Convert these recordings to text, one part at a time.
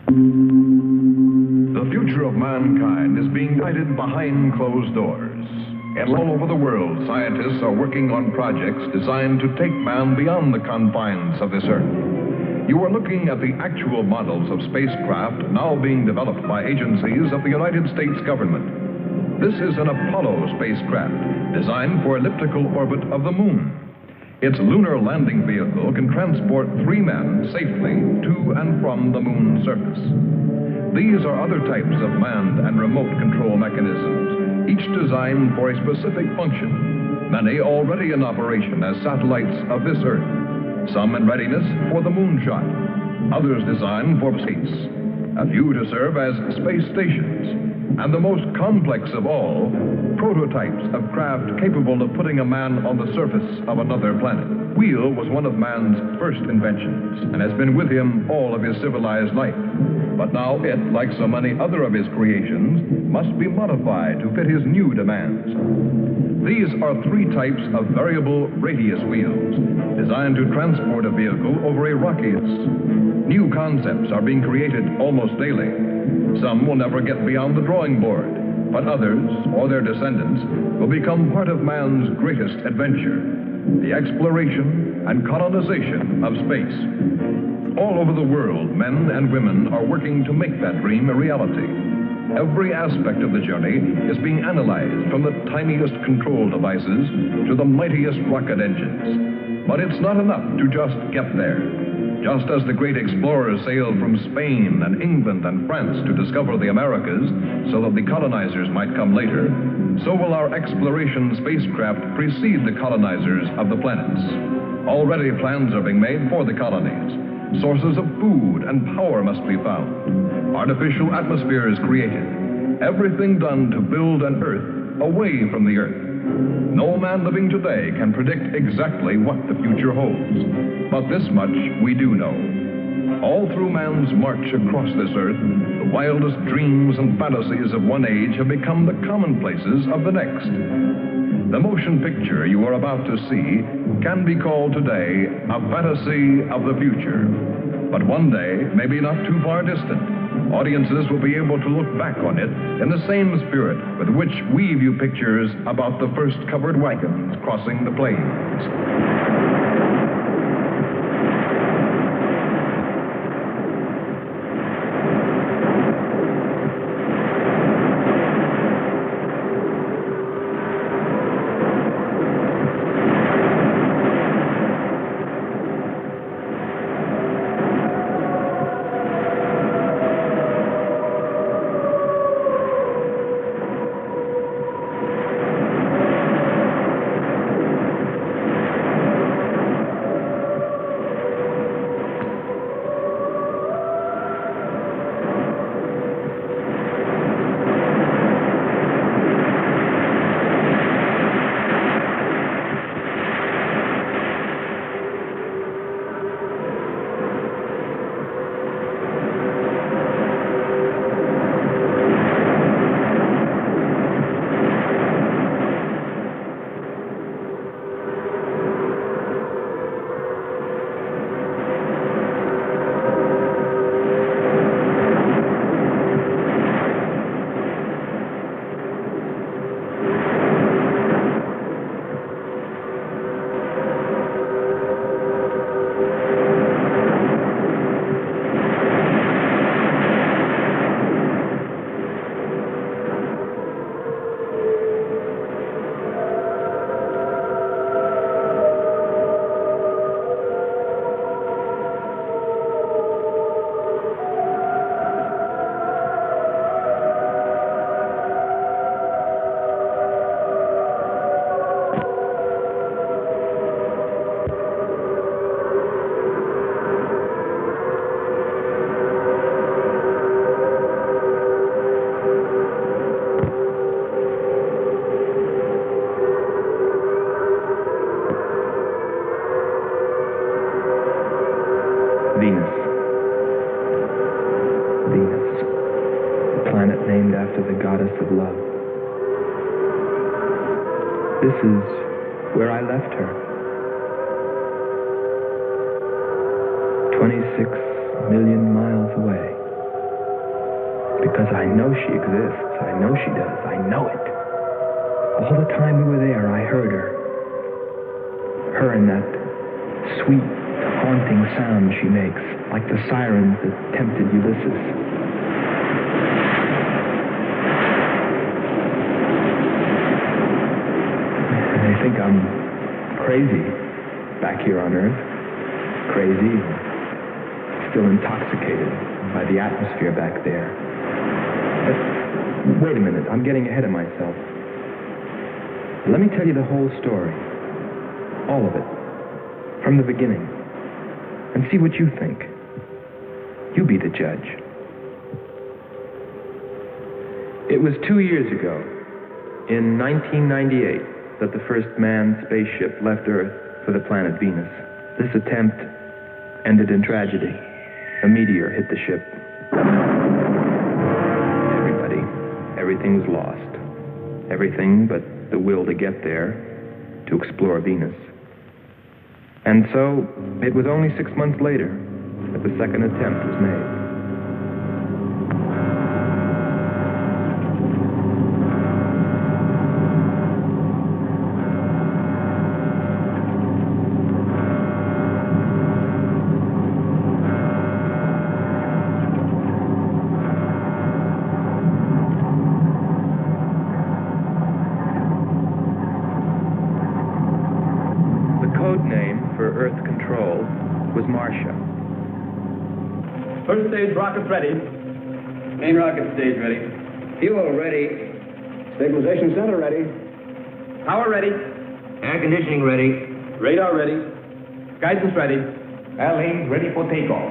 The future of mankind is being guided behind closed doors. And all over the world, scientists are working on projects designed to take man beyond the confines of this Earth. You are looking at the actual models of spacecraft now being developed by agencies of the United States government. This is an Apollo spacecraft designed for elliptical orbit of the moon. Its lunar landing vehicle can transport 3 men safely to and from the moon's surface. These are other types of manned and remote control mechanisms, each designed for a specific function, many already in operation as satellites of this Earth, some in readiness for the moonshot, others designed for space, a few to serve as space stations, and the most complex of all, prototypes of craft capable of putting a man on the surface of another planet. Wheel was one of man's first inventions and has been with him all of his civilized life. But now it, like so many other of his creations, must be modified to fit his new demands. These are 3 types of variable radius wheels, designed to transport a vehicle over a rockius. New concepts are being created almost daily. Some will never get beyond the drawing board, but others, or their descendants, will become part of man's greatest adventure, the exploration and colonization of space. All over the world, men and women are working to make that dream a reality. Every aspect of the journey is being analyzed, from the tiniest control devices to the mightiest rocket engines. But it's not enough to just get there. Just as the great explorers sailed from Spain and England and France to discover the Americas so that the colonizers might come later, so will our exploration spacecraft precede the colonizers of the planets. Already plans are being made for the colonies. Sources of food and power must be found. Artificial atmospheres created. Everything done to build an Earth away from the Earth. No man living today can predict exactly what the future holds. But this much we do know. All through man's march across this Earth, the wildest dreams and fantasies of one age have become the commonplaces of the next. The motion picture you are about to see can be called today a fantasy of the future. But one day, maybe not too far distant, audiences will be able to look back on it in the same spirit with which we view pictures about the first covered wagons crossing the plains. Venus. Venus, the planet named after the goddess of love. This is where I left her. 26 million miles away. Because I know she exists. I know she does. I know it. All the time we were there, I heard her. Her and that sweet, haunting sound she makes, like the sirens that tempted Ulysses. They think I'm crazy back here on Earth. Crazy, still intoxicated by the atmosphere back there. But wait a minute, I'm getting ahead of myself. Let me tell you the whole story. All of it. From the beginning. And see what you think. You be the judge. It was 2 years ago, in 1998, that the first manned spaceship left Earth for the planet Venus. This attempt ended in tragedy. A meteor hit the ship. Everything was lost. Everything but the will to get there, to explore Venus. And so, it was only 6 months later that the second attempt was made. First stage rockets ready. Main rocket stage ready. Fuel ready. Stabilization center ready. Power ready. Air conditioning ready. Radar ready. Guidance ready. Airlane ready for takeoff.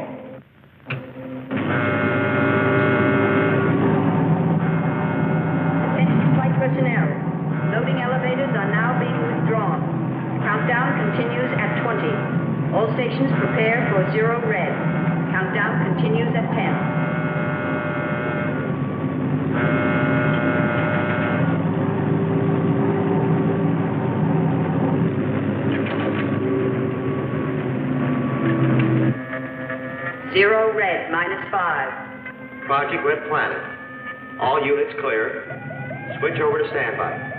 Attention flight personnel. Loading elevators are now being withdrawn. Countdown continues at 20. All stations prepare for 0 red. Countdown continues at 10. Zero red, -5. Project Red Planet. All units clear. Switch over to standby.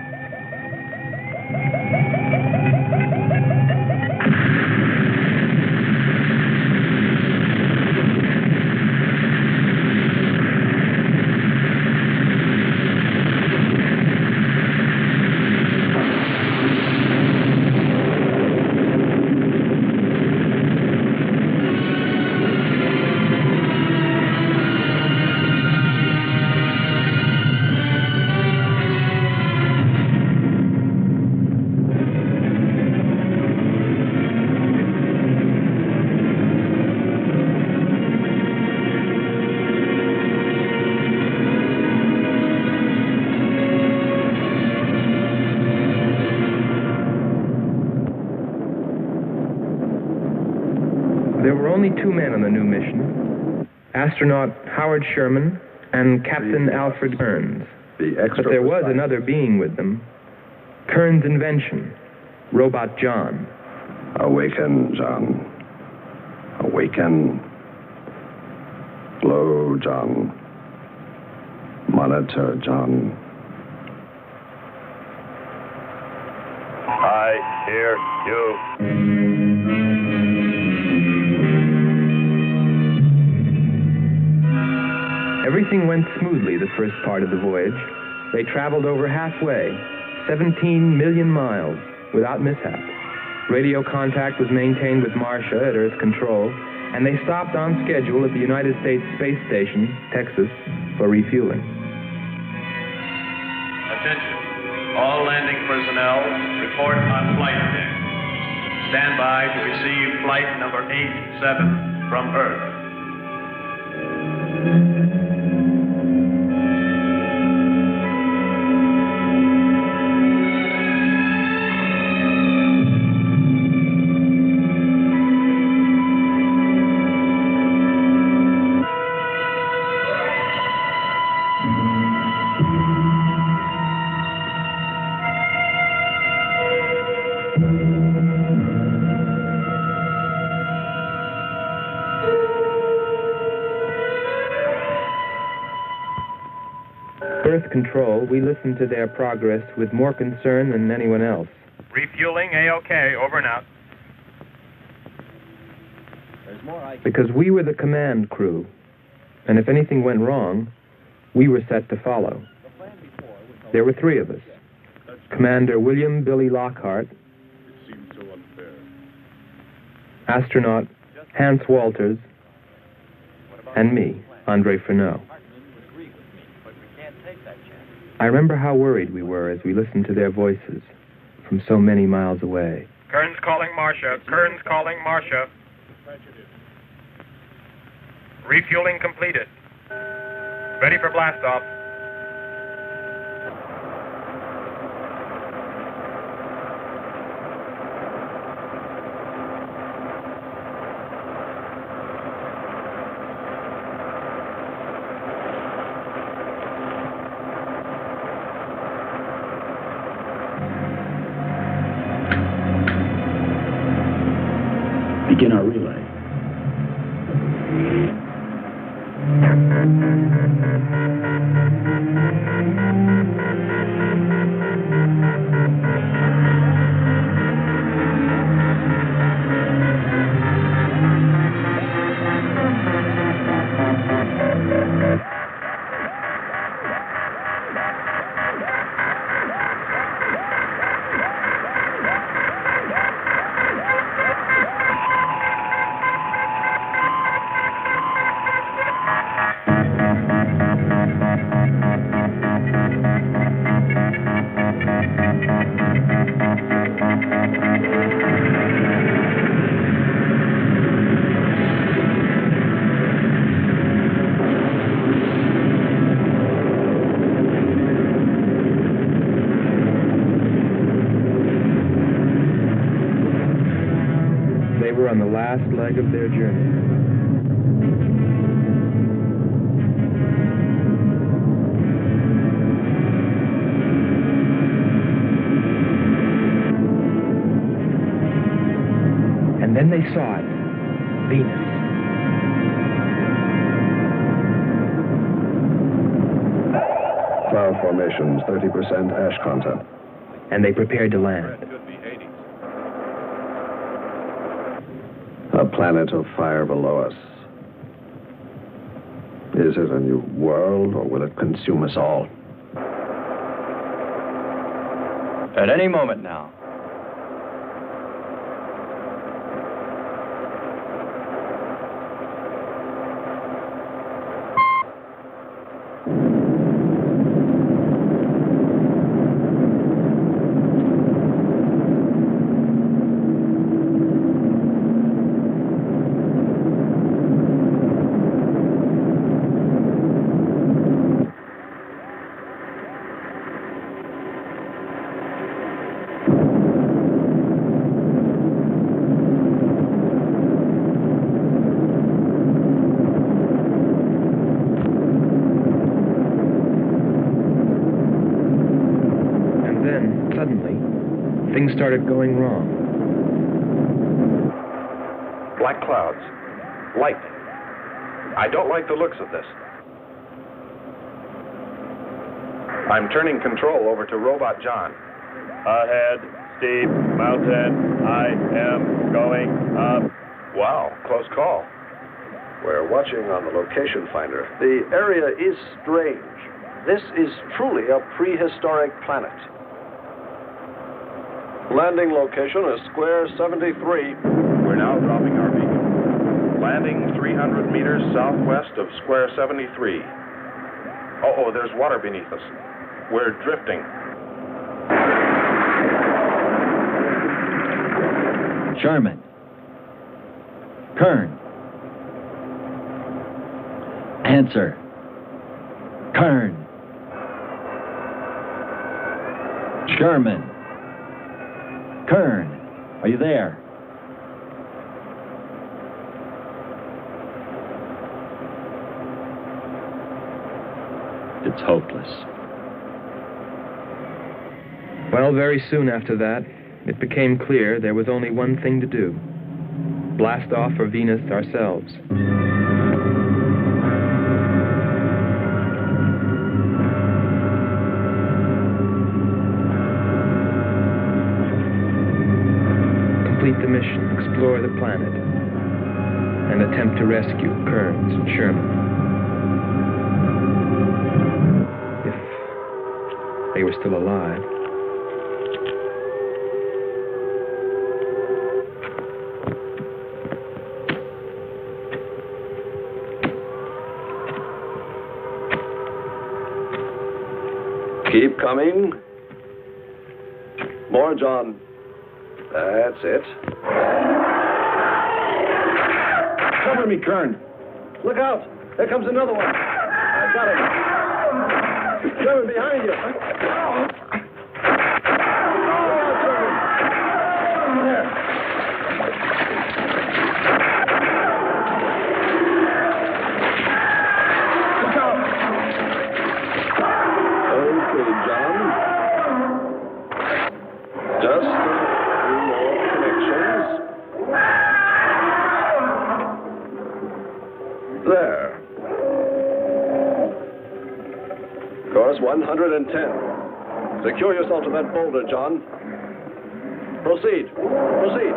There were only 2 men on the new mission, astronaut Howard Sherman and Captain Alfred Kearns. But there was another being with them, Kearns' invention, Robot John. Awaken, John. Awaken. Glow, John. Monitor, John. I hear you. Everything went smoothly the first part of the voyage. They traveled over halfway, 17 million miles, without mishap. Radio contact was maintained with Marcia at Earth Control, and they stopped on schedule at the United States Space Station, Texas, for refueling. Attention. All landing personnel, report on flight deck. Stand by to receive flight number 87 from Earth. Earth Control, we listened to their progress with more concern than anyone else. Refueling A-OK, over and out. Because we were the command crew, and if anything went wrong, we were set to follow. There were three of us. Commander William Billy Lockhart, astronaut Hans Walters, and me, Andre Frenot. I remember how worried we were as we listened to their voices from so many miles away. Kern's calling Marcia. Kern's calling Marcia. Refueling completed. Ready for blast-off. Begin our relay. On the last leg of their journey. And then they saw it, Venus. Cloud formations, 30% ash content. And they prepared to land. A planet of fire below us. Is it a new world, or will it consume us all? At any moment now. Things started going wrong. Black clouds. Lightning. I don't like the looks of this. I'm turning control over to Robot John. Ahead, steep mountain. I am going up. Wow, close call. We're watching on the location finder. The area is strange. This is truly a prehistoric planet. Landing location is square 73. We're now dropping our beacon. Landing 300 meters southwest of square 73. Oh, there's water beneath us. We're drifting. Sherman. Kern. Answer. Kern. Sherman. Kern, are you there? It's hopeless. Well, very soon after that, it became clear there was only one thing to do. Blast off for Venus ourselves. explore the planet and attempt to rescue Kearns and Sherman. If they were still alive. Keep coming. More, John. That's it. Cover me, Kern. Look out! There comes another one. I got him. Sherman, behind you. There. Course 110. Secure yourself to that boulder, John. Proceed. Proceed.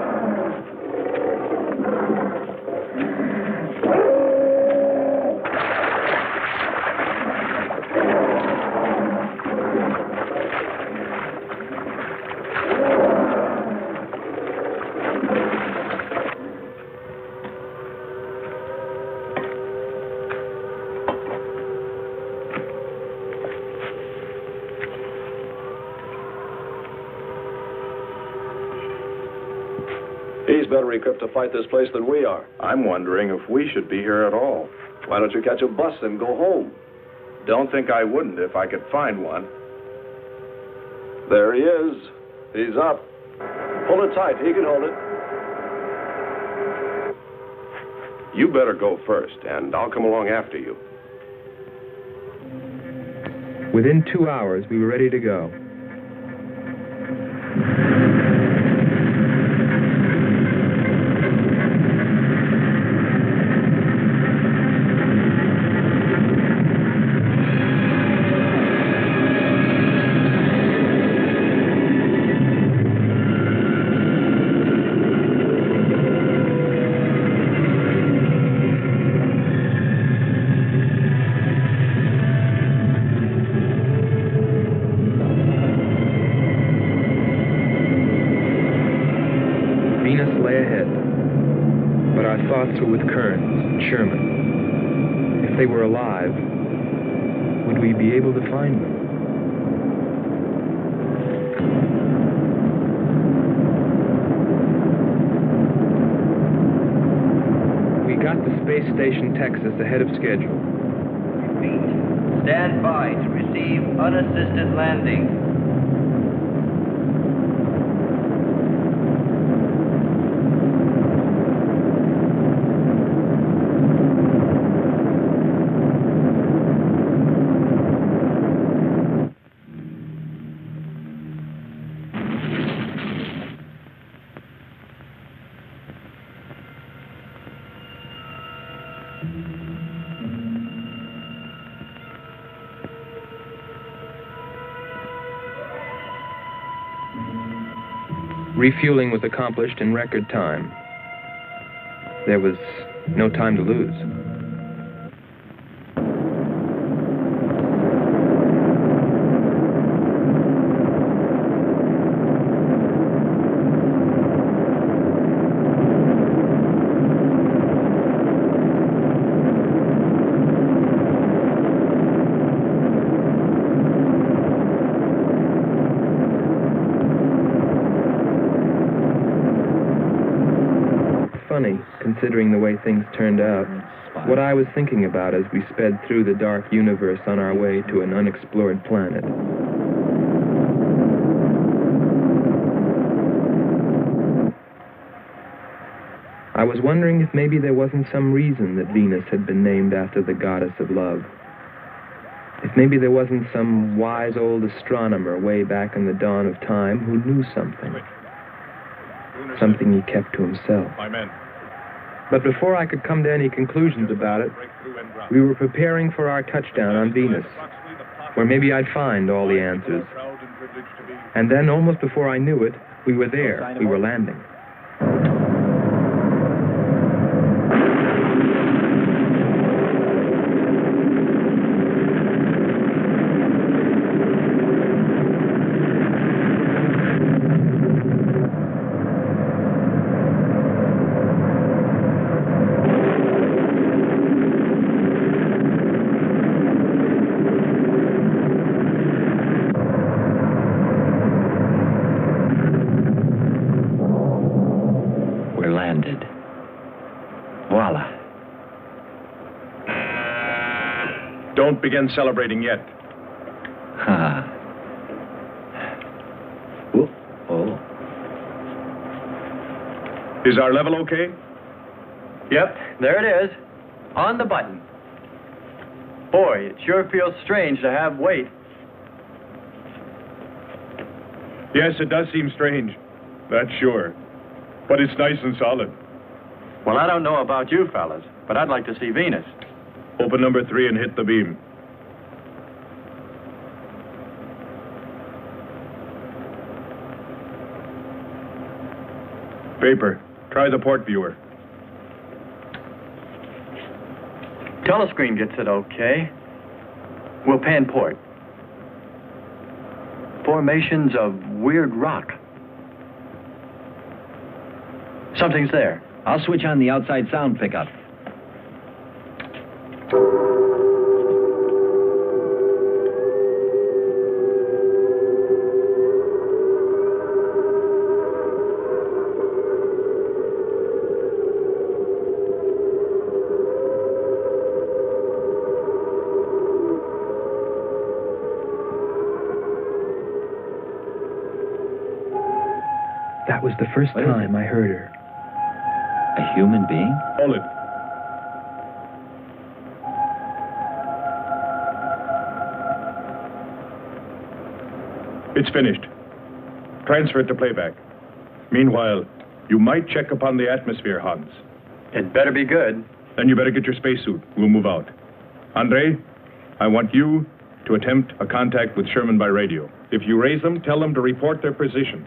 He's better equipped to fight this place than we are. I'm wondering if we should be here at all. Why don't you catch a bus and go home? Don't think I wouldn't if I could find one. There he is. He's up. Pull it tight. He can hold it. You better go first, and I'll come along after you. Within 2 hours, we were ready to go. With Kearns and Sherman. If they were alive, would we be able to find them? We got to Space Station Texas ahead of schedule. Repeat. Stand by to receive unassisted landing. Refueling was accomplished in record time. There was no time to lose. Considering the way things turned out, what I was thinking about as we sped through the dark universe on our way to an unexplored planet. I was wondering if maybe there wasn't some reason that Venus had been named after the goddess of love. If maybe there wasn't some wise old astronomer way back in the dawn of time who knew something. Something he kept to himself. But before I could come to any conclusions about it, we were preparing for our touchdown on Venus, where maybe I'd find all the answers. And then, almost before I knew it, we were there. We were landing. Don't begin celebrating yet. Ha. Oh. Is our level okay? Yep, there it is. On the button. Boy, it sure feels strange to have weight. Yes, it does seem strange. That's sure. But it's nice and solid. Well, I don't know about you fellas, but I'd like to see Venus. Open number 3 and hit the beam. Vapor, try the port viewer. Telescreen gets it okay. We'll pan port. Formations of weird rock. Something's there. I'll switch on the outside sound pickup. That was the first time I heard her. A human being? Hold it. It's finished. Transfer it to playback. Meanwhile, you might check upon the atmosphere, Hans. It better be good. Then you better get your spacesuit. We'll move out. Andre, I want you to attempt a contact with Sherman by radio. If you raise them, tell them to report their position.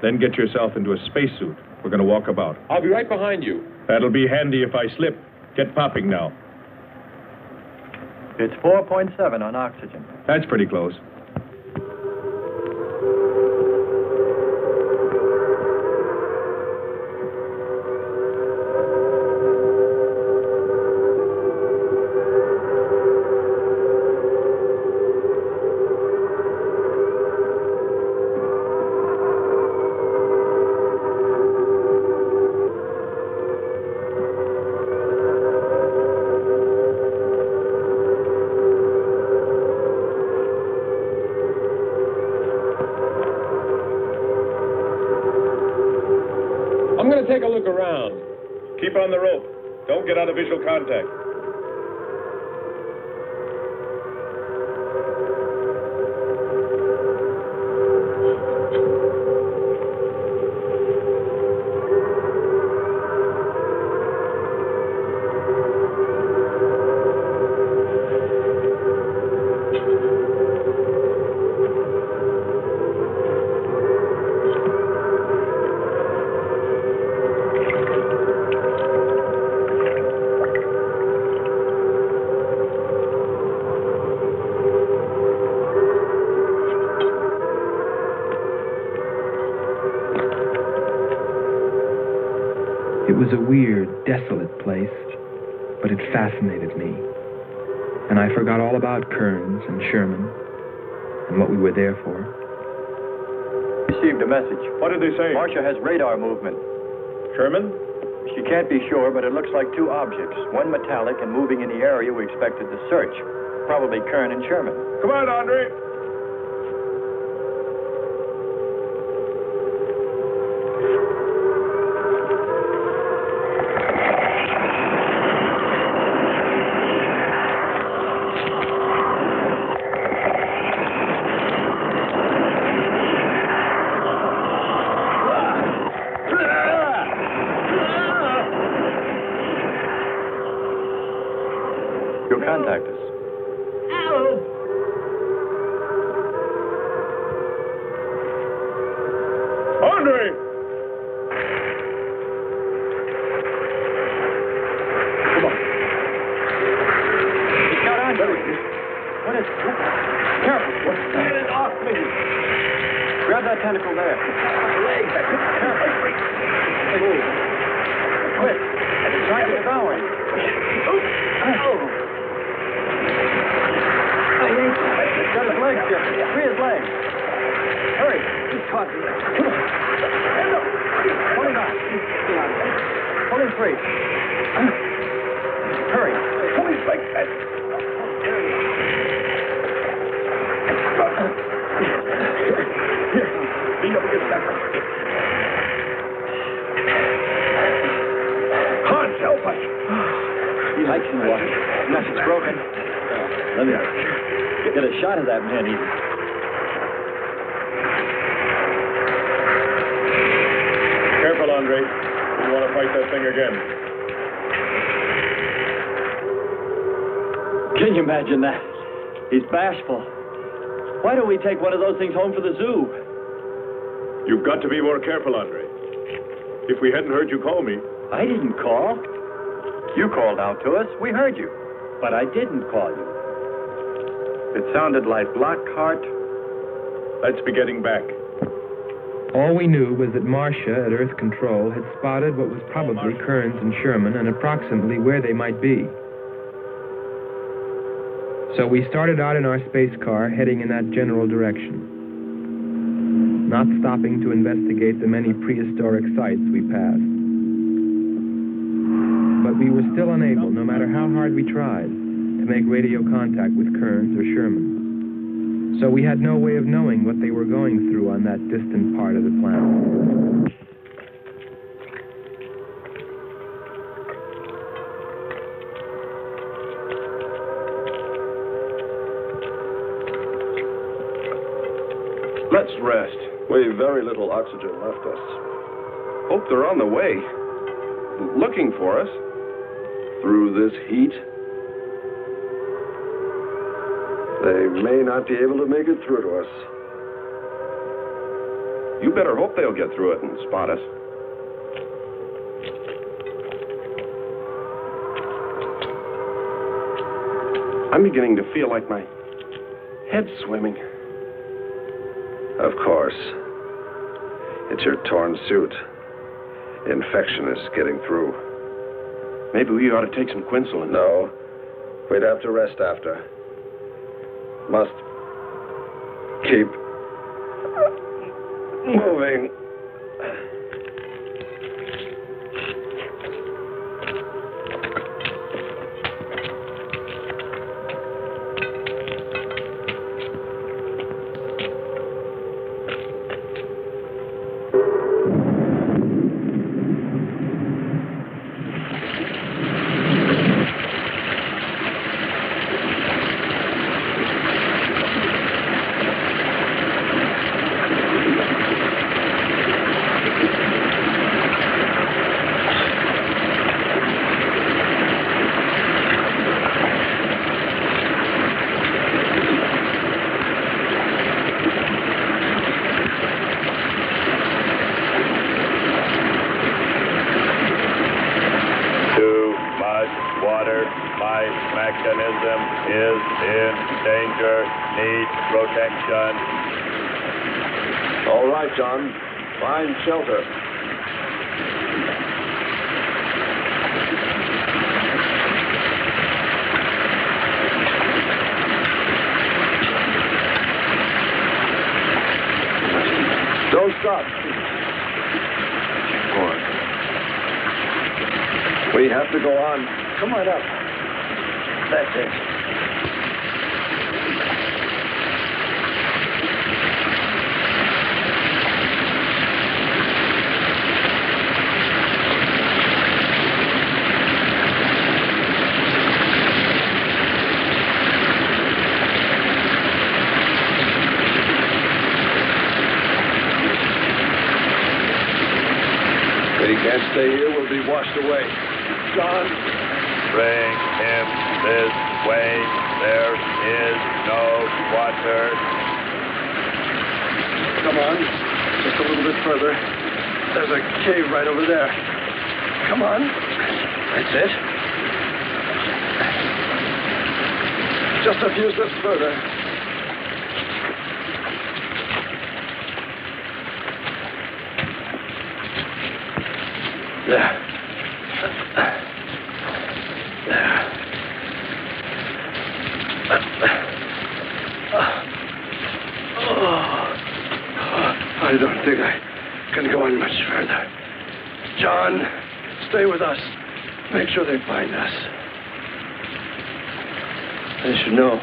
Then get yourself into a spacesuit. We're going to walk about. I'll be right behind you. That'll be handy if I slip. Get popping now. It's 4.7 on oxygen. That's pretty close. Take a look around. Keep on the rope. Don't get out of visual contact. It was a weird, desolate place, but it fascinated me. And I forgot all about Kearns and Sherman and what we were there for. Received a message. What did they say? Marcia has radar movement. Sherman? She can't be sure, but it looks like two objects. One metallic and moving in the area we expected to search. Probably Kern and Sherman. Come on, Andre. You'll contact us. Andre! Come on. It's got Andre. What is it? Careful. Get it off me. Grab that tentacle there. My leg. Careful. Move. Quit. It's trying to devour him. He's got his legs shifted. Free his legs. Hurry. He's caught. Pull him back. Pull him free. Hurry. Pull him like that. There he is. Let me get a shot of that man eating. Careful, Andre. You want to fight that thing again. Can you imagine that? He's bashful. Why don't we take one of those things home for the zoo? You've got to be more careful, Andre. If we hadn't heard you call me... I didn't call. You called out to us. We heard you. But I didn't call you. It sounded like Lockhart. Let's be getting back. All we knew was that Marcia at Earth Control had spotted what was probably Kearns and Sherman and approximately where they might be. So we started out in our space car, heading in that general direction, not stopping to investigate the many prehistoric sites we passed. But we were still unable, no matter how hard we tried, to make radio contact with Kearns or Sherman. So we had no way of knowing what they were going through on that distant part of the planet. Let's rest. We've very little oxygen left us. Hope they're on the way. Looking for us. Through this heat. They may not be able to make it through to us. You better hope they'll get through it and spot us. I'm beginning to feel like my head's swimming. Of course. It's your torn suit. Infection is getting through. Maybe we ought to take some quinsulin. No. We'd have to rest after. Must keep moving. John, find shelter. Don't stop. Go on. We have to go on. Come on up. That's it. Can't stay here, we'll be washed away. John! Bring him this way. There is no water. Come on. Just a little bit further. There's a cave right over there. Come on. That's it. Just a few steps further. There. There. I don't think I can go on much further. John, stay with us. Make sure they find us. They should know.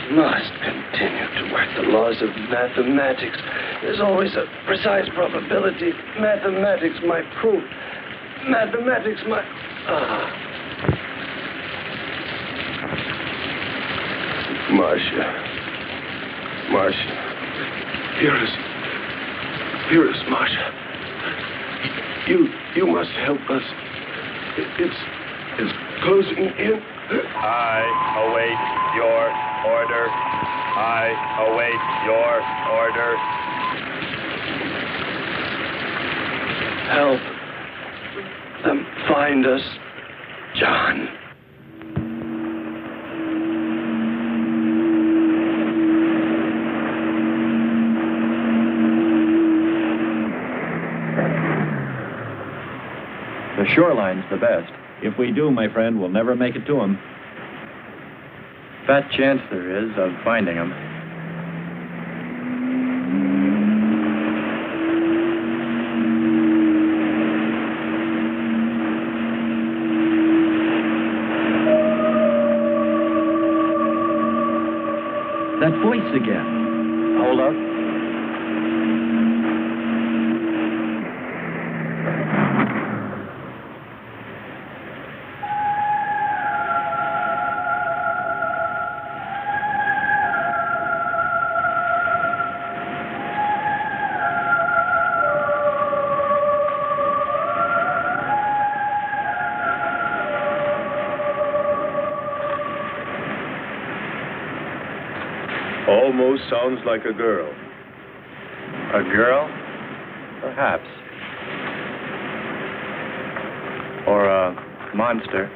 Must continue to work the laws of mathematics. There's always a precise probability. Mathematics, my proof. Mathematics, my... Marcia. Hear us, Marcia. You must help us. It's closing in. I await your order. I await your order. Help them find us, John. The shoreline's the best. If we do, my friend, we'll never make it to him. Fat chance there is of finding him. That voice again. Hold up. Almost sounds like a girl. A girl? Perhaps. Or a monster.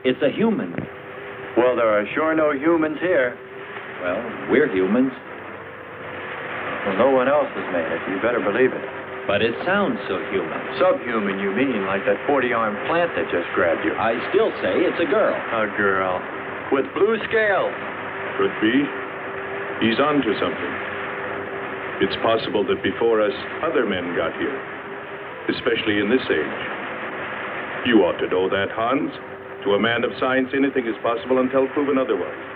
It's a human. Well, there are sure no humans here. Well, we're humans. Well, no one else has made it. You better believe it. But it sounds so human. Subhuman, you mean, like that 40-armed plant that just grabbed you. I still say it's a girl. A girl. With blue scales. Could be. He's on to something. It's possible that before us, other men got here. Especially in this age. You ought to know that, Hans. To a man of science, anything is possible until proven otherwise.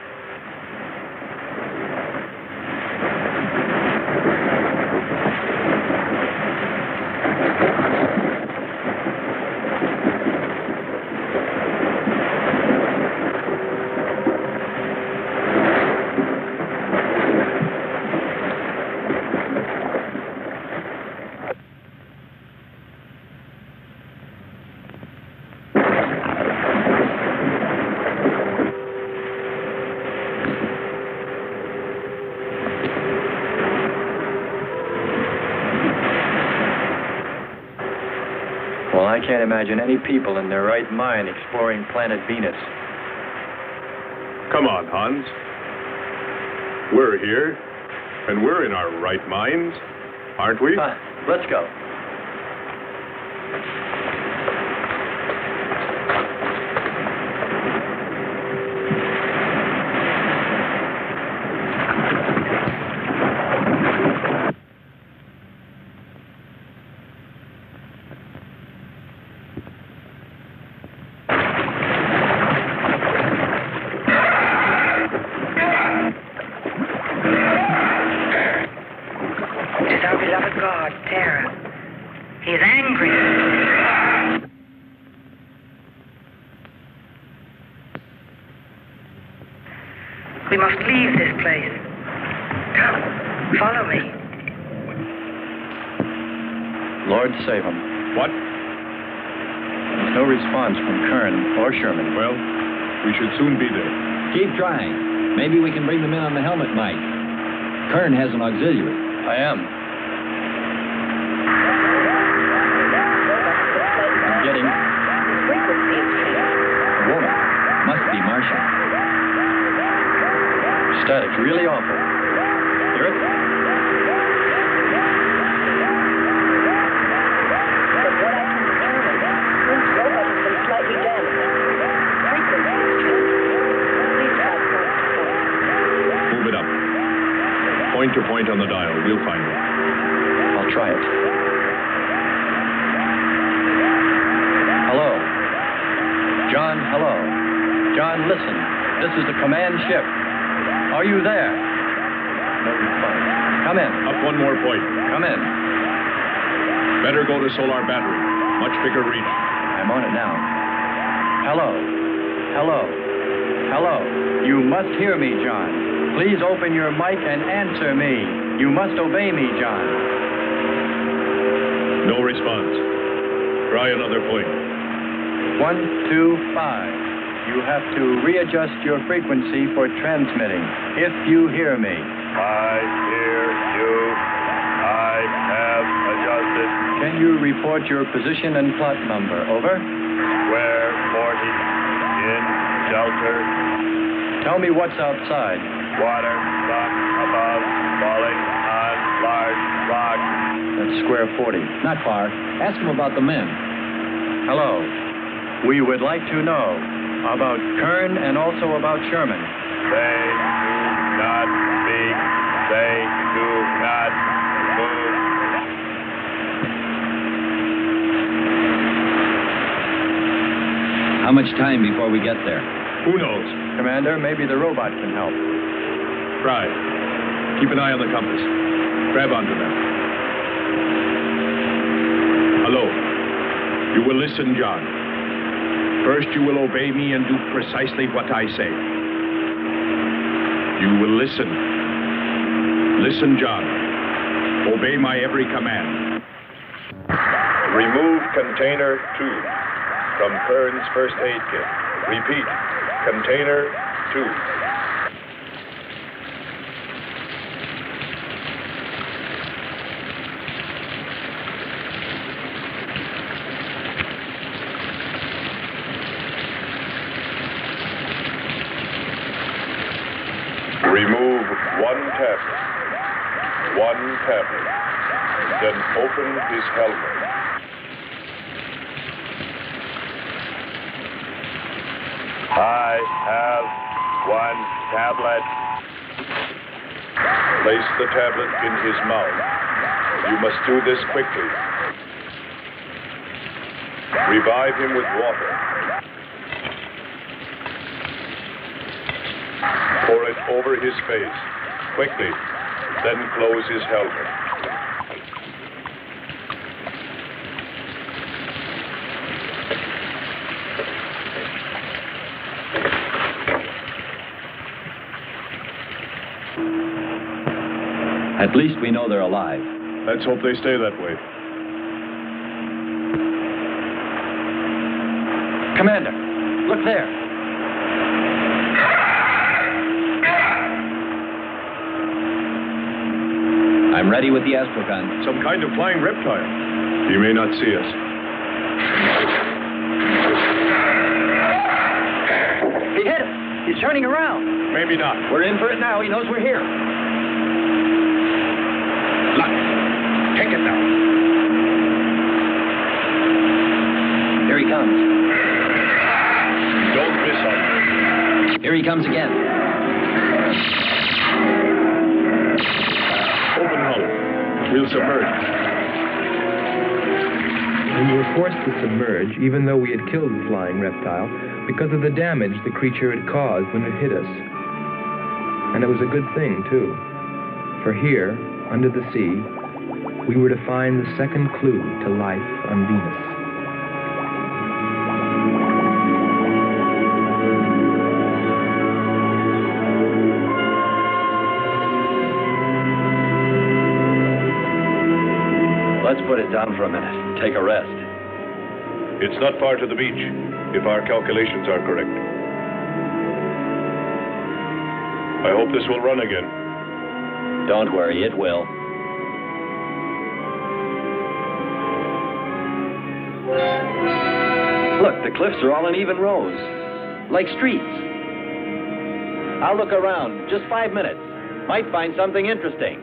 I can't imagine any people in their right mind exploring planet Venus. Come on, Hans. We're here, and we're in our right minds, aren't we? Let's go. We must leave this place. Come, follow me. Lord save him. What? There's no response from Kern or Sherman. Well, we should soon be there. Keep trying. Maybe we can bring them in on the helmet mic. Kern has an auxiliary. I am. I'm getting... Frequency is changing. A woman. Must be Martian. Static, really awful. Hear it? From what I can determine, this robot has been slightly damaged. Frequency is changing. Please try point to point. Move it up. Point to point on the dial. We'll find it. I'll try it. Hello. John, hello. John, listen. This is the command ship. Are you there? No response. Come in. Up one more point. Come in. Better go to solar battery. Much bigger reach. I'm on it now. Hello. Hello. Hello. You must hear me, John. Please open your mic and answer me. You must obey me, John. No response. Try another point. 1, 2, 5. You have to readjust your frequency for transmitting. If you hear me. I hear you. I have adjusted. Can you report your position and plot number? Over. Square 40 in shelter. Tell me what's outside. Water, sun above, falling on large rock. That's square 40. Not far. Ask him about the men. Hello. We would like to know about Kern and also about Sherman. They do not speak. They do not move. How much time before we get there? Who knows? Commander, maybe the robot can help. Try. Keep an eye on the compass. Grab onto them. Hello. You will listen, John. First, you will obey me and do precisely what I say. You will listen. Listen, John. Obey my every command. Remove container 2 from Kern's first aid kit. Repeat, container 2. Remove one tablet. One tablet. Then open his helmet. I have one tablet. Place the tablet in his mouth. You must do this quickly. Revive him with water. Pour it over his face. Quickly. Then close his helmet. At least we know they're alive. Let's hope they stay that way. Commander, look there. I'm ready with the astrogun. Some kind of flying reptile. He may not see us. He hit him. He's turning around. Maybe not. We're in for it now. He knows we're here. Look. Take it now. Here he comes. Don't miss him. Here he comes again. Open hull. We'll submerge. We were forced to submerge, even though we had killed the flying reptile, because of the damage the creature had caused when it hit us. And it was a good thing, too. For here, under the sea, we were to find the second clue to life on Venus. Let's put it down for a minute. Take a rest. It's not far to the beach, if our calculations are correct. I hope this will run again. Don't worry, it will. Look, the cliffs are all in even rows, like streets. I'll look around. Just 5 minutes. Might find something interesting.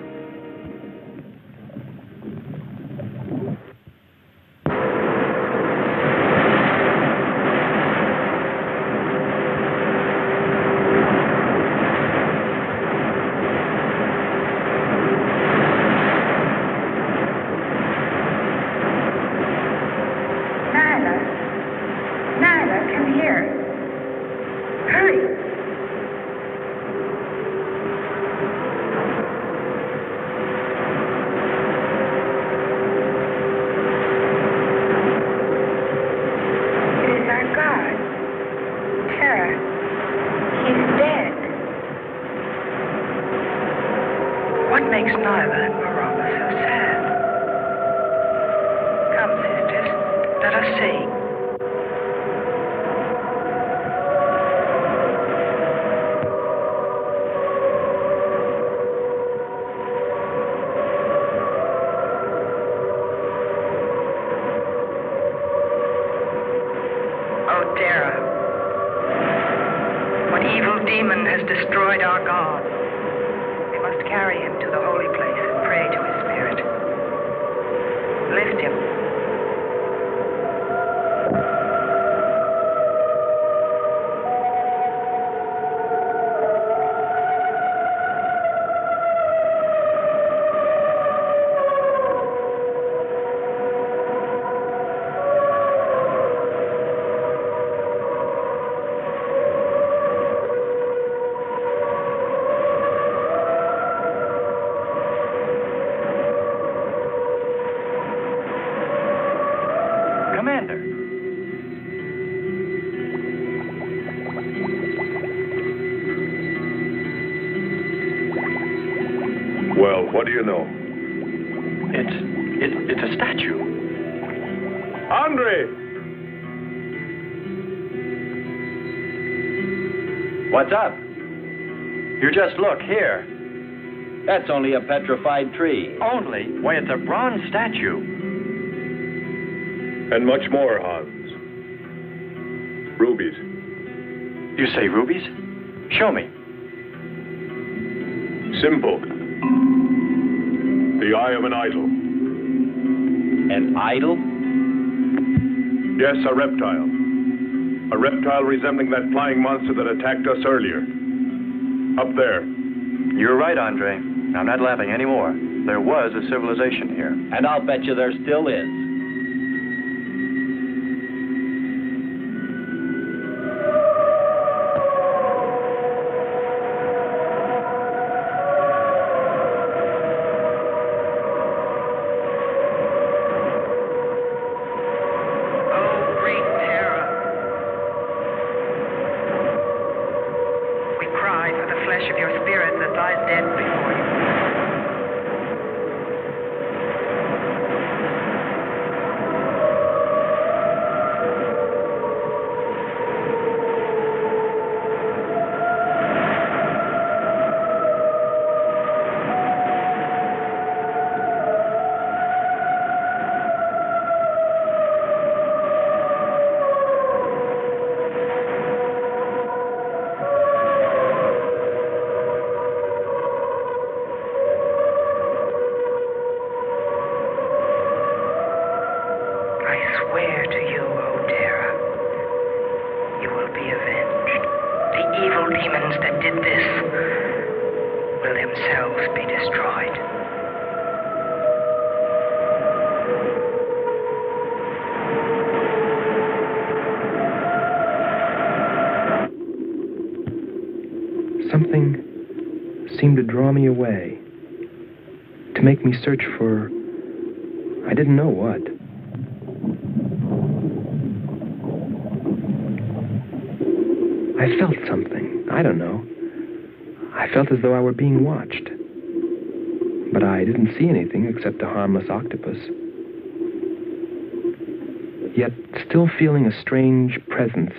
Well, what do you know? It's a statue. Andre! What's up? You just look here. That's only a petrified tree. Only? Why, it's a bronze statue. And much more, Hans. Rubies. You say rubies? Show me. Simple. The eye of an idol. An idol? Yes, a reptile. A reptile resembling that flying monster that attacked us earlier. Up there. You're right, Andre. I'm not laughing anymore. There was a civilization here. And I'll bet you there still is. swear to you, O Terra, you will be avenged. The evil demons that did this will themselves be destroyed. Something seemed to draw me away, to make me search for, I didn't know what. I felt something, I don't know. I felt as though I were being watched. But I didn't see anything except a harmless octopus. Yet, still feeling a strange presence,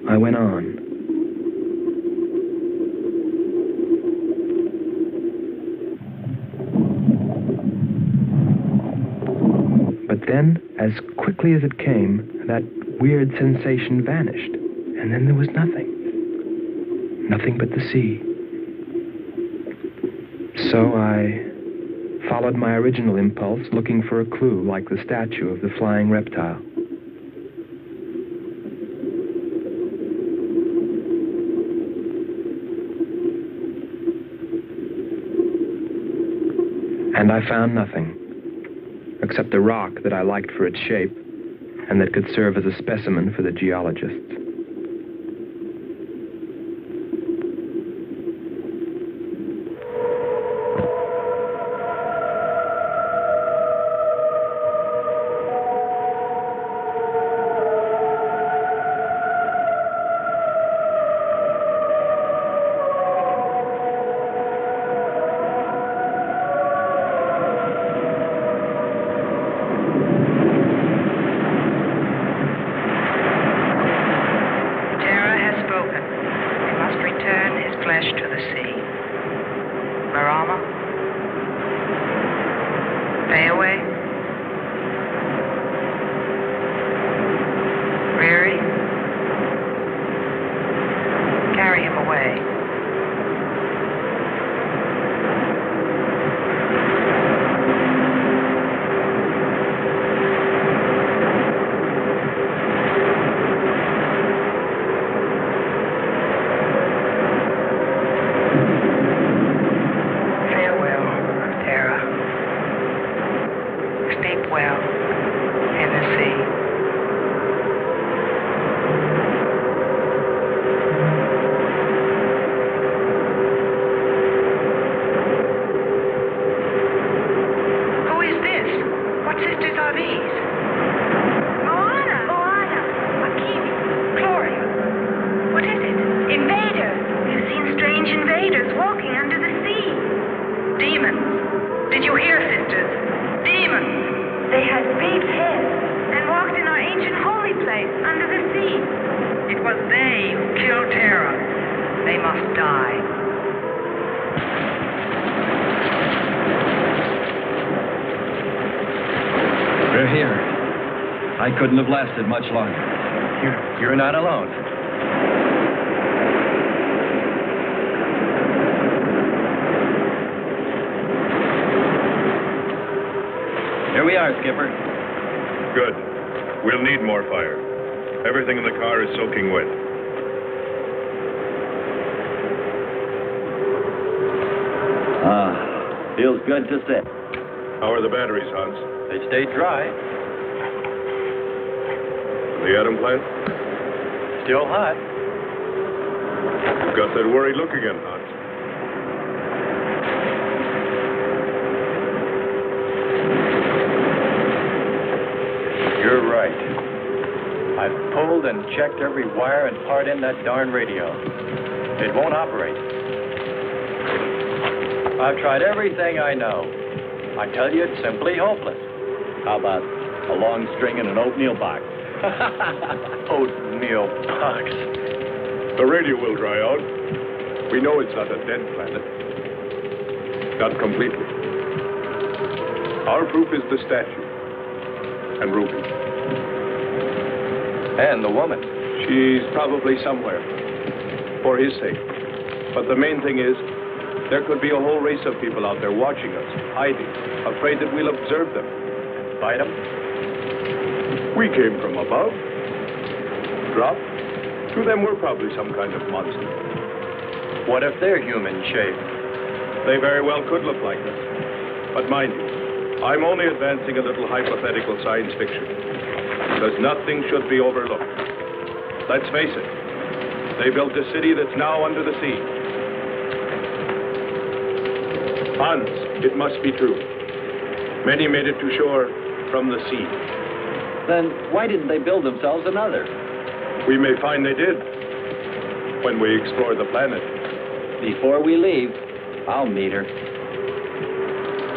I went on. But then, as quickly as it came, that weird sensation vanished. And then there was nothing. Nothing but the sea. So I followed my original impulse, looking for a clue like the statue of the flying reptile. And I found nothing, except a rock that I liked for its shape and that could serve as a specimen for the geologists. Couldn't have lasted much longer. You're not alone. Here we are, Skipper. Good. We'll need more fire. Everything in the car is soaking wet. Feels good to sit. How are the batteries, Hans? They stay dry. The atom plant? Still hot. You've got that worried look again, Hans. You're right. I've pulled and checked every wire and part in that darn radio. It won't operate. I've tried everything I know. I tell you, it's simply hopeless. How about a long string and an oatmeal box? Oatmeal box. The radio will dry out. We know it's not a dead planet. Not completely. Our proof is the statue. And Ruby. And the woman. She's probably somewhere. For his sake. But the main thing is, there could be a whole race of people out there watching us, hiding, afraid that we'll observe them. Fight them? We came from above. Drop. To them, we're probably some kind of monster. What if they're human shape? They very well could look like us. But mind you, I'm only advancing a little hypothetical science fiction. Because nothing should be overlooked. Let's face it. They built a city that's now under the sea. Hans, it must be true. Many made it to shore from the sea. Then why didn't they build themselves another? We may find they did when we explore the planet. Before we leave, I'll meet her.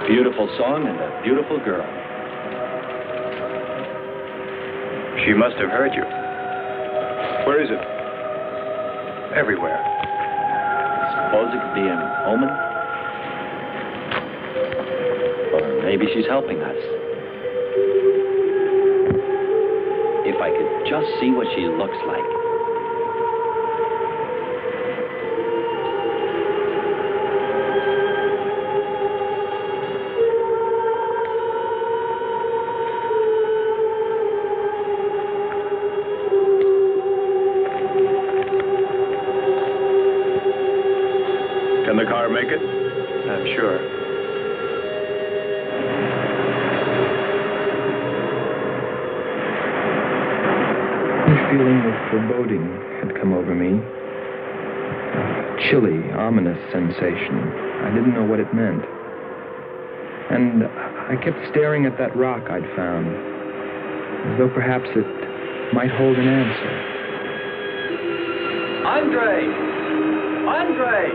Beautiful song and a beautiful girl. She must have heard you. Where is it? Everywhere. Suppose it could be an omen? Or maybe she's helping us. If I could just see what she looks like. Can the car make it? I'm sure. A feeling of foreboding had come over me. A chilly, ominous sensation. I didn't know what it meant. And I kept staring at that rock I'd found, as though perhaps it might hold an answer. Andre! Andre!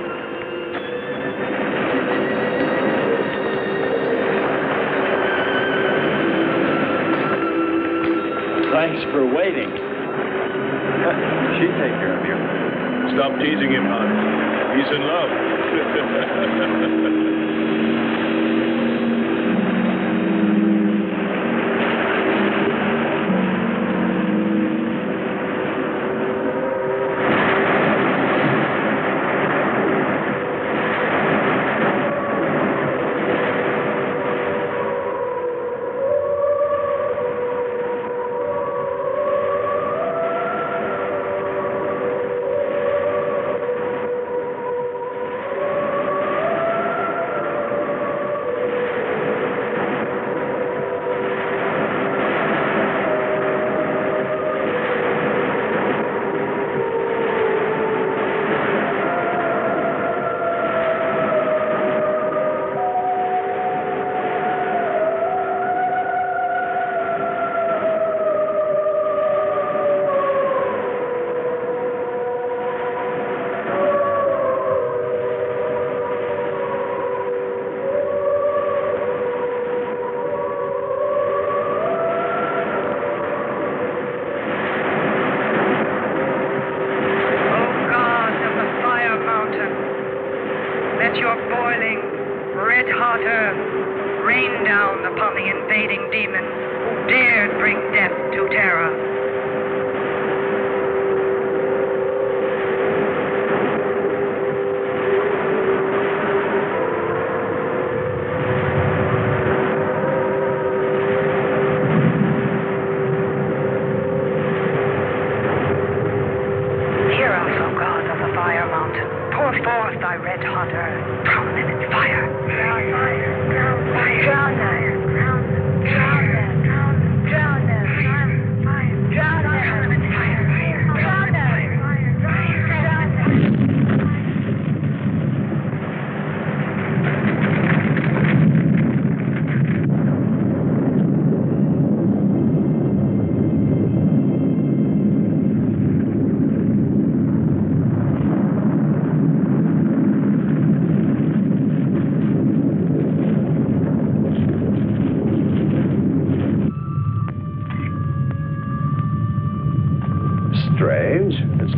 Thanks for waiting. She'd take care of you. Stop teasing him, Hans. He's in love.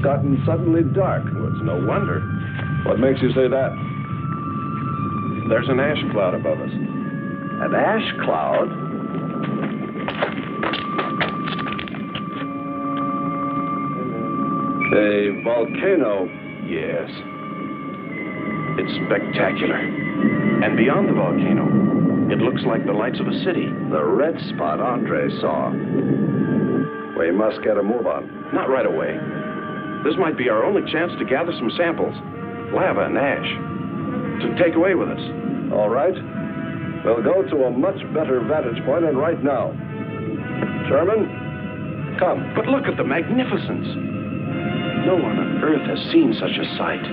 Gotten suddenly dark. Well, it's no wonder. What makes you say that? There's an ash cloud above us. An ash cloud? A volcano, yes. It's spectacular. And beyond the volcano, It looks like the lights of a city. The red spot Andre saw. We must get a move on. Not right away. This might be our only chance to gather some samples, lava and ash, to take away with us. All right. We'll go to a much better vantage point, and right now. Sherman, come. But look at the magnificence. No one on Earth has seen such a sight.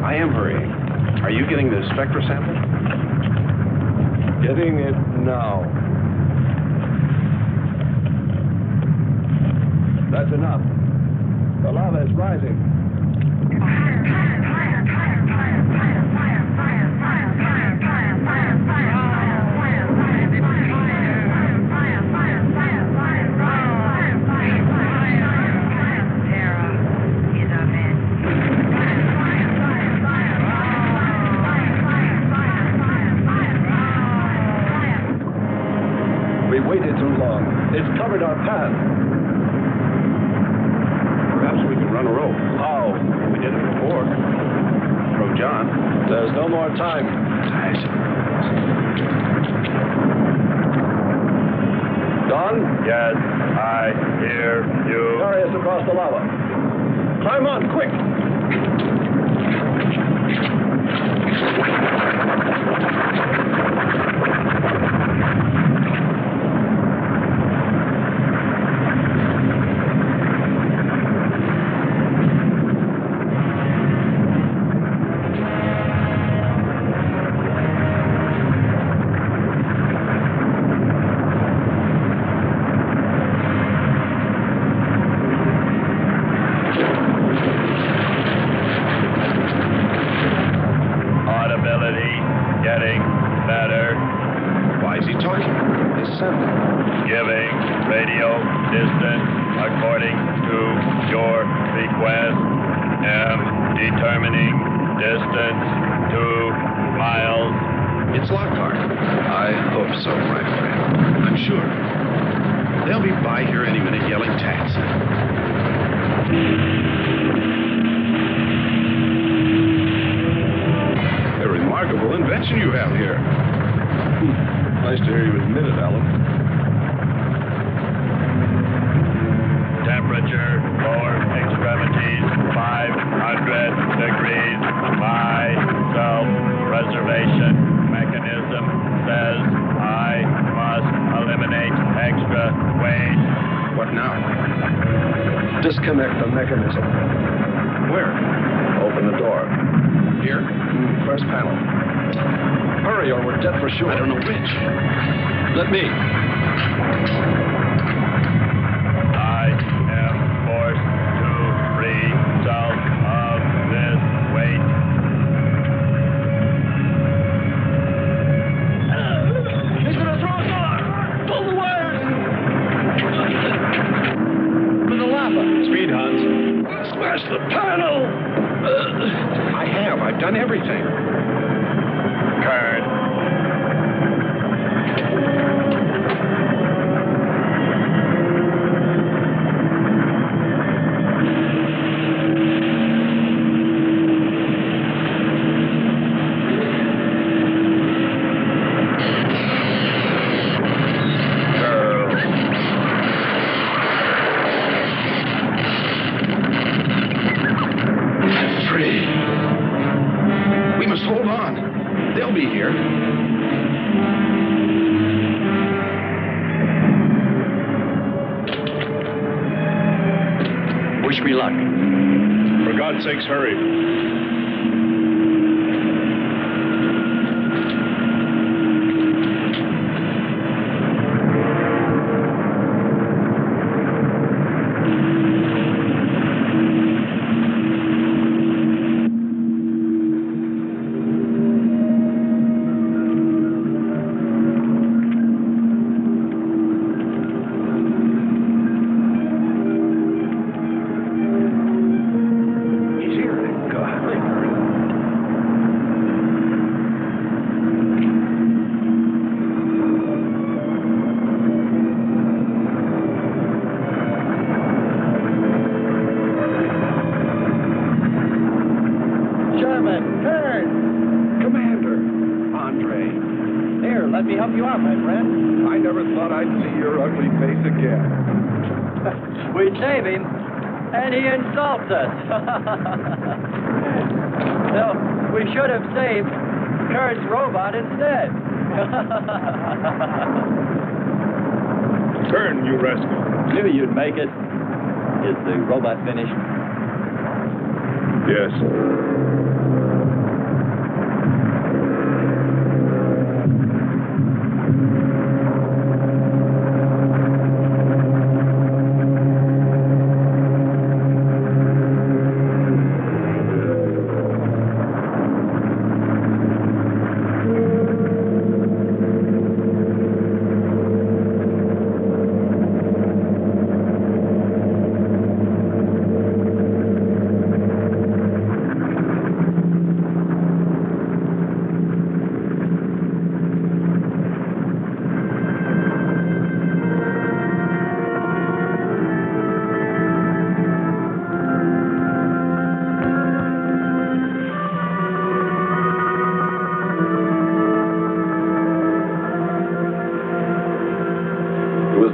I am hurrying. Are you getting the spectra sample? Getting it now. That's enough. The lava is rising. We waited too long. It's covered our path. Perhaps we can run a rope. How? We did it before. From John. There's no more time. Don? Yes, I hear you. Carry us across the lava. Climb on, quick! Disconnect the mechanism. Where? Open the door. Here? First panel. Hurry or we're dead for sure. I don't know which. Let me. I am forced to free myself of this weight. He's gonna throw us off! Pull the wires! For the lava. Speed, Hans. Smash the panel! I have. I've done everything. Kern. Wish me luck. For God's sakes, hurry. Let me help you out, my friend. I never thought I'd see your ugly face again. We save him, and he insults us. No, we should have saved Kurt's robot instead. Turn, you rascal. Knew you'd make it. Is the robot finished? Yes.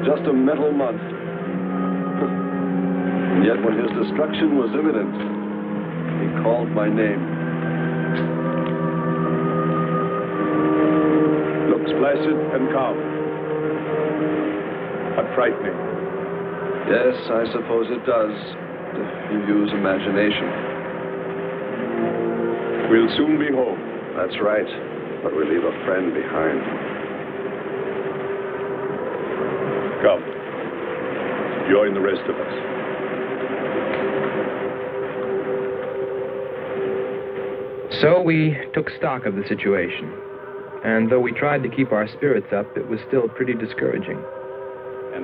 Just a mental monster. And yet when his destruction was imminent, he called my name. Looks placid and calm. But frightening. Yes, I suppose it does, if you use imagination. We'll soon be home. That's right, but we leave a friend behind. Come. Join the rest of us. So we took stock of the situation. And though we tried to keep our spirits up, it was still pretty discouraging.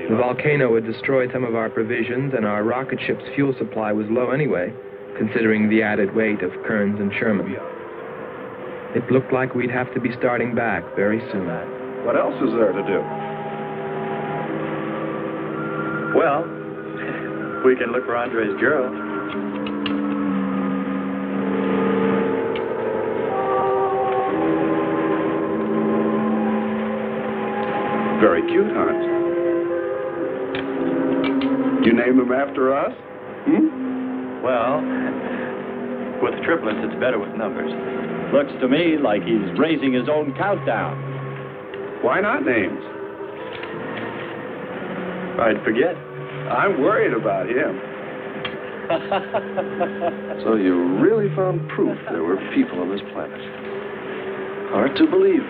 The volcano had destroyed some of our provisions, and our rocket ship's fuel supply was low anyway, considering the added weight of Kearns and Sherman. It looked like we'd have to be starting back very soon. What else is there to do? Well, we can look for Andre's girl. Very cute, Hans. You name him after us? Well, with triplets, it's better with numbers. Looks to me like he's raising his own countdown. Why not names? I'd forget. I'm worried about him. So you really found proof there were people on this planet. Hard to believe.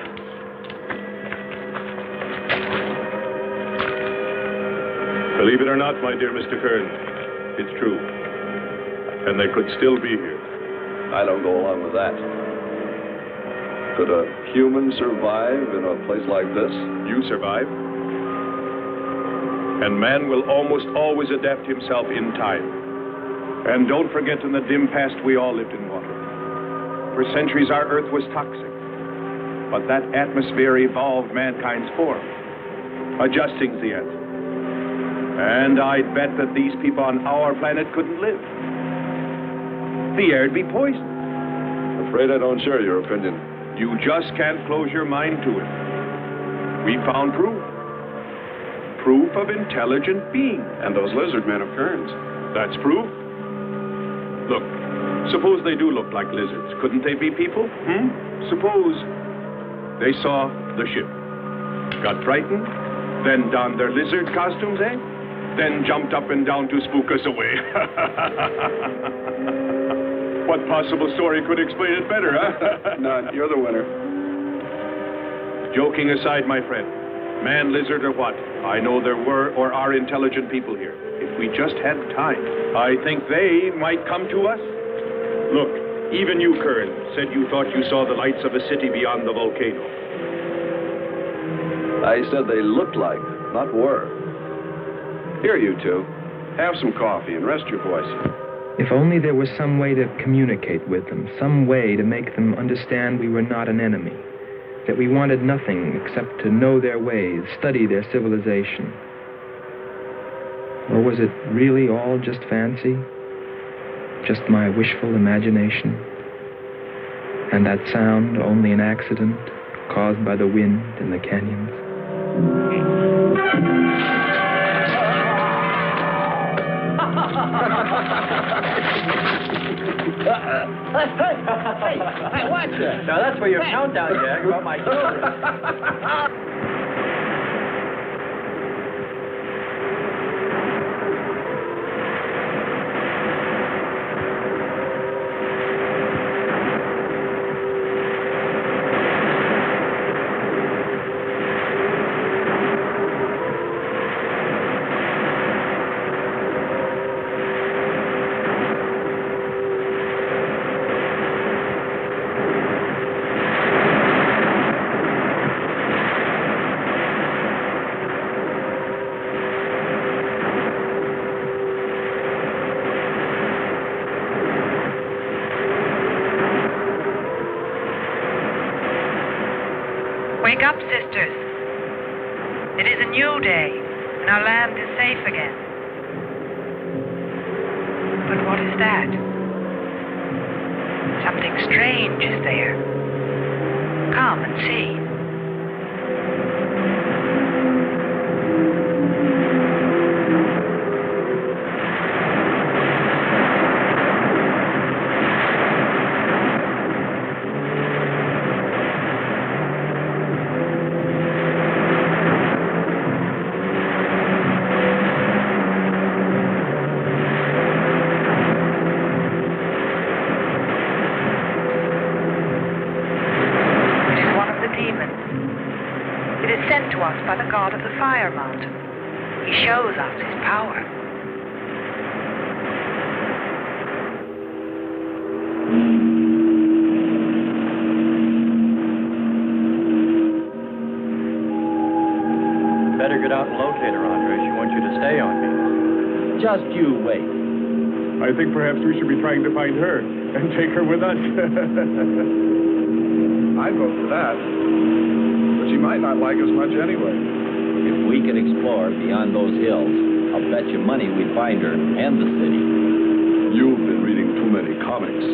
Believe it or not, my dear Mr. Kearns, it's true. And they could still be here. I don't go along with that. Could a human survive in a place like this? You survive. And man will almost always adapt himself in time. And don't forget, in the dim past, we all lived in water. For centuries, our Earth was toxic. But that atmosphere evolved mankind's form, adjusting the answer. And I'd bet that these people on our planet couldn't live. The air'd be poisoned. Afraid I don't share your opinion. You just can't close your mind to it. We found proof. Proof of intelligent being. And those lizard men of Kearns. That's proof. Look, suppose they do look like lizards. Couldn't they be people? Suppose they saw the ship, got frightened, then donned their lizard costumes, Then jumped up and down to spook us away. What possible story could explain it better, huh? None. You're the winner. Joking aside, my friend, man, lizard, or what, I know there were or are intelligent people here. If we just had time, I think they might come to us. Look, even you, Kearns, said you thought you saw the lights of a city beyond the volcano. I said they looked like, not were. Here, you two. Have some coffee and rest your voice. If only there was some way to communicate with them, some way to make them understand we were not an enemy, that we wanted nothing except to know their ways, study their civilization. Or was it really all just fancy? Just my wishful imagination? And that sound only an accident, caused by the wind in the canyons. Hey, watch it. Now that's for your countdown, Jack, about my children. Wake up, sisters. It is a new day, and our land is safe again. But what is that? Something strange is there. Come and see. By the god of the fire mountain. He shows us his power. Better get out and locate her, Andre. She wants you to stay on me. Just you wait. I think perhaps we should be trying to find her and take her with us. I'd vote for that. But she might not like us much anyway. If we could explore beyond those hills, I'll bet you money we'd find her and the city. You've been reading too many comics.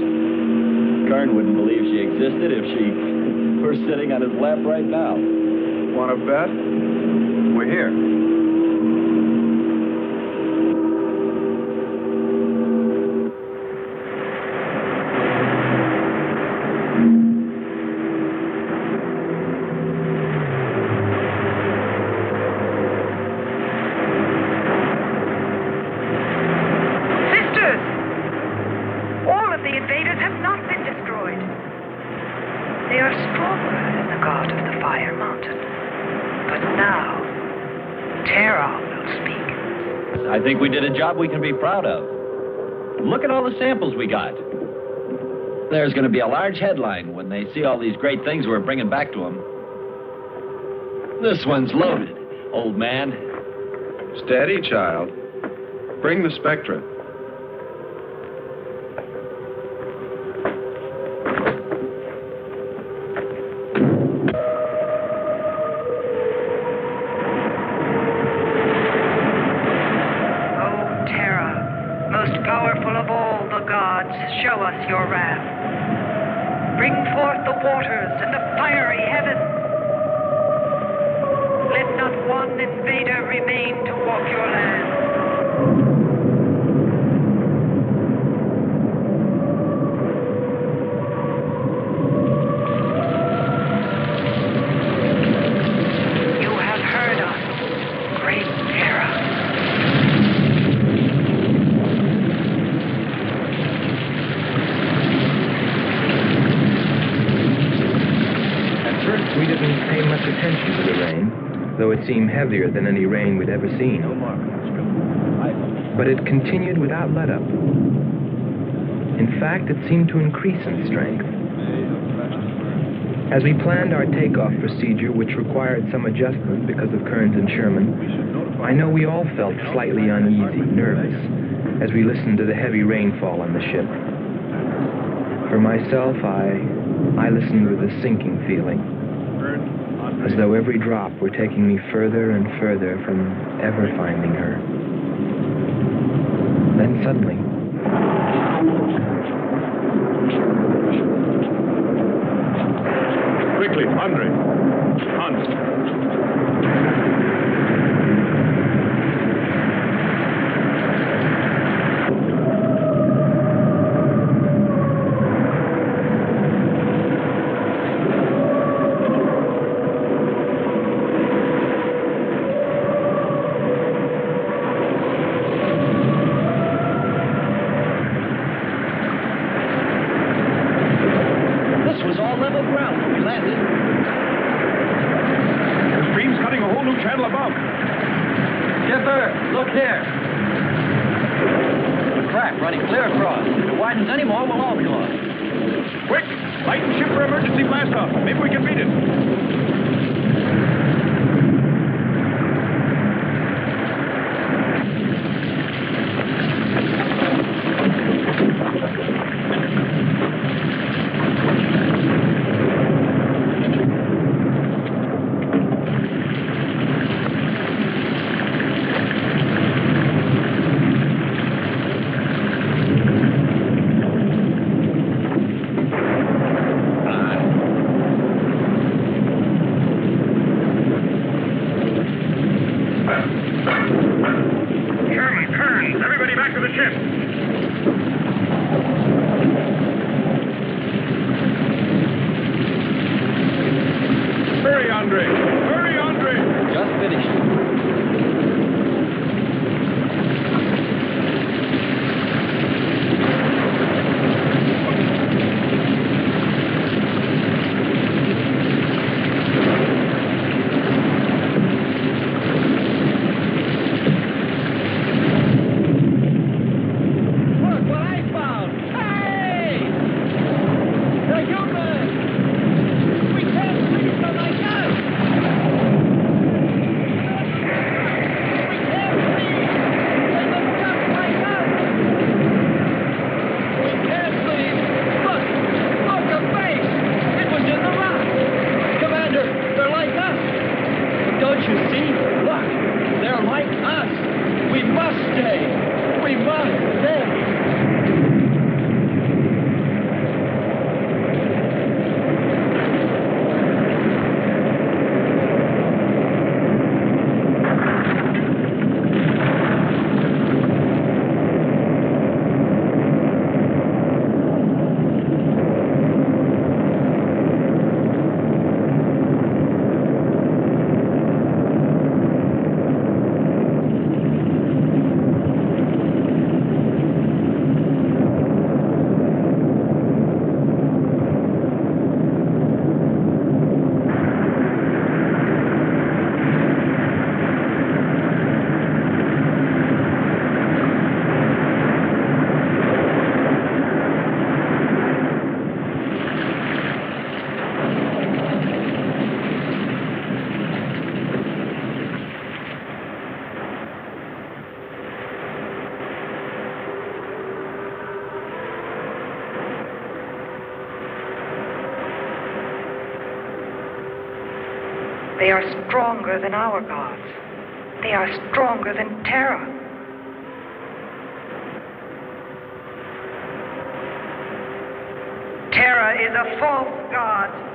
Kern wouldn't believe she existed if she were sitting on his lap right now. Want to bet? We're here. I think we did a job we can be proud of. Look at all the samples we got. There's going to be a large headline when they see all these great things we're bringing back to them. This one's loaded, old man. Steady, child. Bring the spectra. Show us your wrath. Bring forth the waters and the fiery heavens. Let not one invader remain to walk your land. You have heard us, great Terra. We didn't pay much attention to the rain, though it seemed heavier than any rain we'd ever seen. But it continued without let-up. In fact, it seemed to increase in strength. As we planned our takeoff procedure, which required some adjustment because of Kearns and Sherman, I know we all felt slightly uneasy, nervous, as we listened to the heavy rainfall on the ship. For myself, I listened with a sinking feeling, as though every drop were taking me further and further from ever finding her. Then suddenly, Quickly, Andre. Hans. They are stronger than our gods. They are stronger than Terra. Terra is a false god.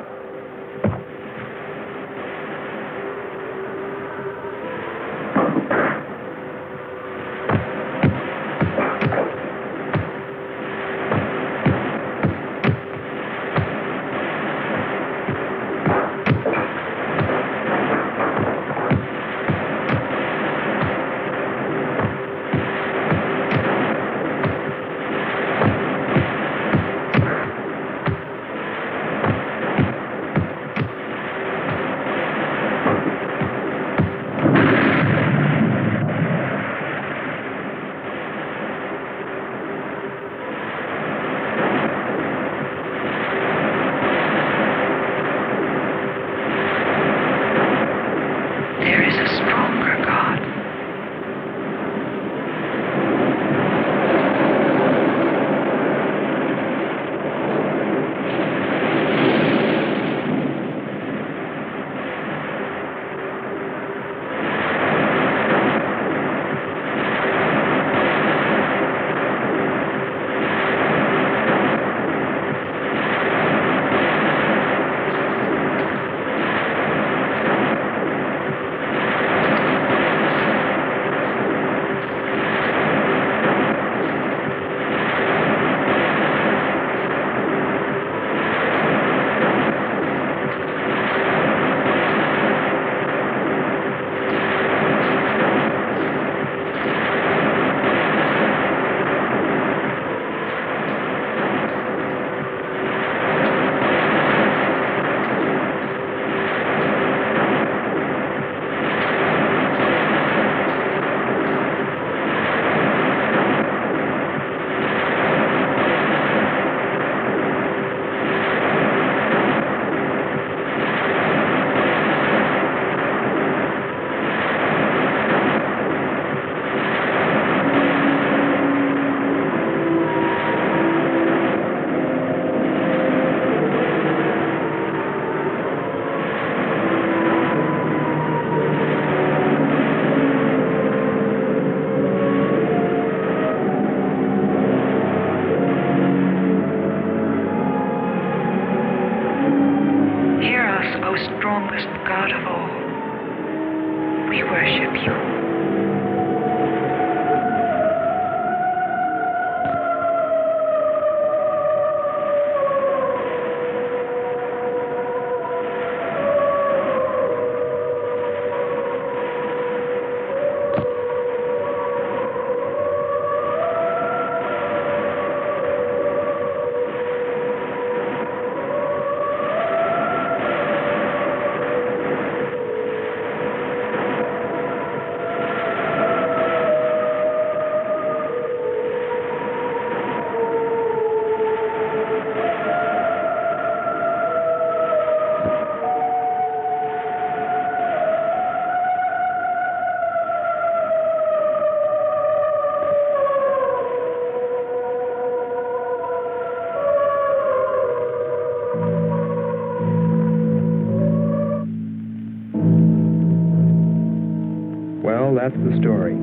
Well, that's the story.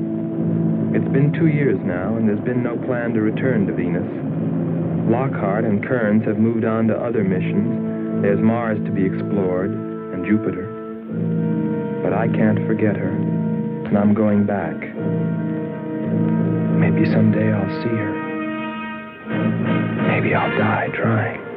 It's been 2 years now, and there's been no plan to return to Venus. Lockhart and Kearns have moved on to other missions. There's Mars to be explored, and Jupiter. But I can't forget her, and I'm going back. Maybe someday I'll see her. Maybe I'll die trying.